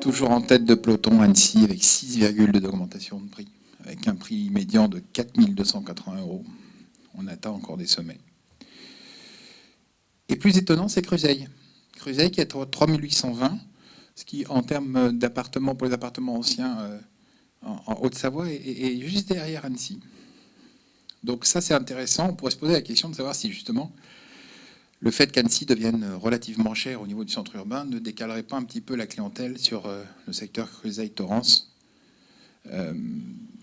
Toujours en tête de peloton, Annecy, avec 6,2 d'augmentation de prix, avec un prix médian de 4 280 €. On atteint encore des sommets. Et plus étonnant, c'est Creuseuil. Creuseuil qui est à 3 820, ce qui, en termes d'appartements, pour les appartements anciens en Haute-Savoie, est juste derrière Annecy. Donc ça, c'est intéressant. On pourrait se poser la question de savoir si, justement, le fait qu'Annecy devienne relativement cher au niveau du centre urbain ne décalerait pas un petit peu la clientèle sur le secteur Creuseuil-Torrance.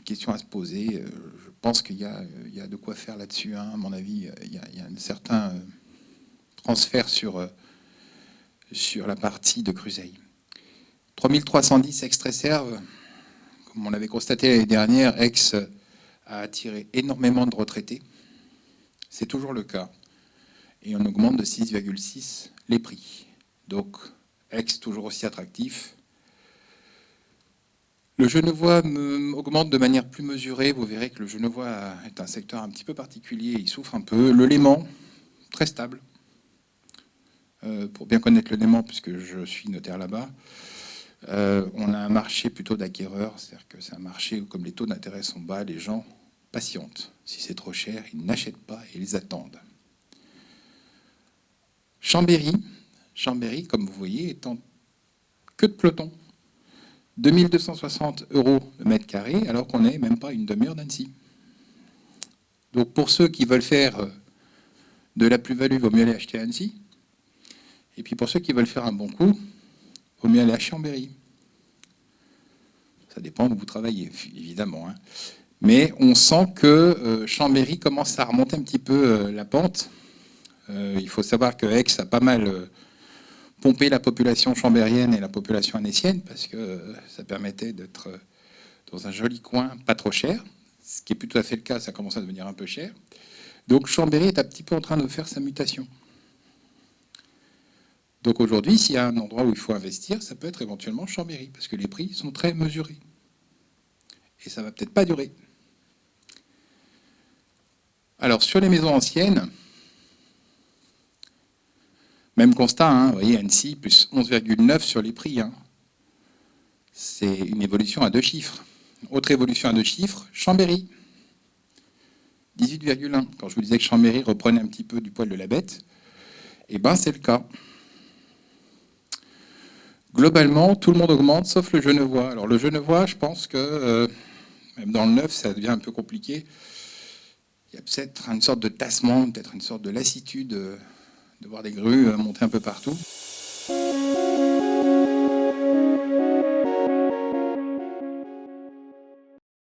Question à se poser. Je pense qu'il y a de quoi faire là-dessus. Hein. À mon avis, il y a un certain transfert sur la partie de Creuseuil. 3310 Aix-Tresserve, comme on l'avait constaté l'année dernière, Aix a attiré énormément de retraités. C'est toujours le cas. Et on augmente de 6,6 les prix. Donc, Aix, toujours aussi attractif. Le Genevois augmente de manière plus mesurée. Vous verrez que le Genevois est un secteur un petit peu particulier. Il souffre un peu. Le Léman, très stable. Pour bien connaître le Léman, puisque je suis notaire là-bas, on a un marché plutôt d'acquéreurs. C'est-à-dire que c'est un marché où, comme les taux d'intérêt sont bas, les gens patientent. Si c'est trop cher, ils n'achètent pas et ils attendent. Chambéry, comme vous voyez, est en queue de peloton. 2 260 € le mètre carré, alors qu'on n'est même pas une demi-heure d'Annecy. Donc pour ceux qui veulent faire de la plus-value, il vaut mieux aller acheter à Annecy. Et puis pour ceux qui veulent faire un bon coup, il vaut mieux aller à Chambéry. Ça dépend où vous travaillez, évidemment. Hein. Mais on sent que Chambéry commence à remonter un petit peu la pente. Il faut savoir que Aix a pas mal pompé la population chambérienne et la population annécienne, parce que ça permettait d'être dans un joli coin, pas trop cher. Ce qui est plus tout à fait le cas, ça commence à devenir un peu cher. Donc Chambéry est un petit peu en train de faire sa mutation. Donc aujourd'hui, s'il y a un endroit où il faut investir, ça peut être éventuellement Chambéry, parce que les prix sont très mesurés. Et ça ne va peut-être pas durer. Alors sur les maisons anciennes, même constat, hein, vous voyez, Annecy, plus 11,9 sur les prix. Hein. C'est une évolution à 2 chiffres. Autre évolution à 2 chiffres, Chambéry, 18,1. Quand je vous disais que Chambéry reprenait un petit peu du poil de la bête, eh ben c'est le cas. Globalement, tout le monde augmente, sauf le Genevois. Alors le Genevois, je pense que, même dans le neuf, ça devient un peu compliqué. Il y a peut-être une sorte de tassement, peut-être une sorte de lassitude de voir des grues monter un peu partout.